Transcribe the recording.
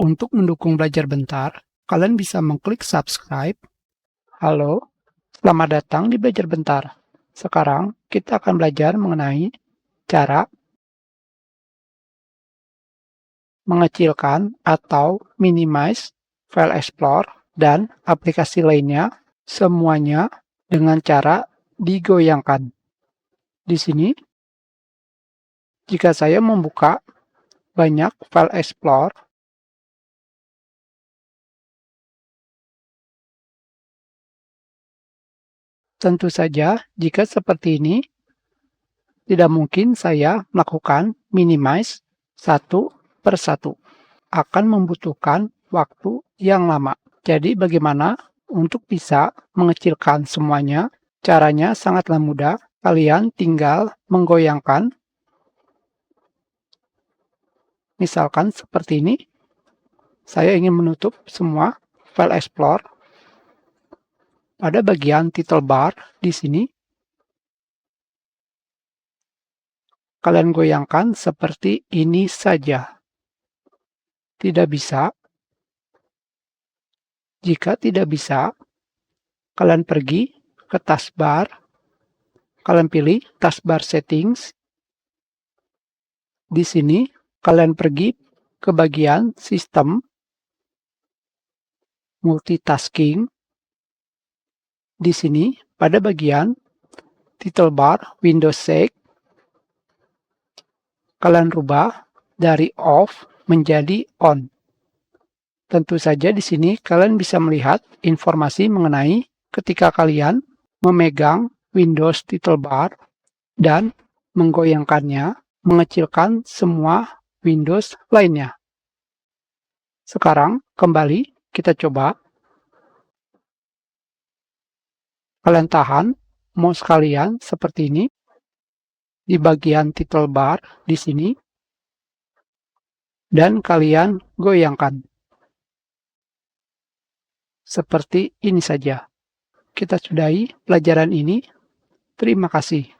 Untuk mendukung belajar bentar, kalian bisa mengklik subscribe. Halo, selamat datang di Belajar Bentar. Sekarang kita akan belajar mengenai cara mengecilkan atau minimize file explorer dan aplikasi lainnya, semuanya dengan cara digoyangkan. Di sini, jika saya membuka banyak file explorer, tentu saja jika seperti ini, tidak mungkin saya melakukan minimize satu per satu. Akan membutuhkan waktu yang lama. Jadi bagaimana untuk bisa mengecilkan semuanya? Caranya sangatlah mudah. Kalian tinggal menggoyangkan. Misalkan seperti ini. Saya ingin menutup semua file explorer. Pada bagian title bar di sini, kalian goyangkan seperti ini saja. Tidak bisa. Jika tidak bisa, kalian pergi ke taskbar. Kalian pilih taskbar settings. Di sini, kalian pergi ke bagian sistem multitasking. Di sini, pada bagian title bar Windows Shake, kalian rubah dari off menjadi on. Tentu saja di sini kalian bisa melihat informasi mengenai ketika kalian memegang Windows title bar dan menggoyangkannya, mengecilkan semua Windows lainnya. Sekarang kembali kita coba. Kalian tahan mouse kalian seperti ini di bagian title bar di sini dan kalian goyangkan. Seperti ini saja. Kita sudahi pelajaran ini. Terima kasih.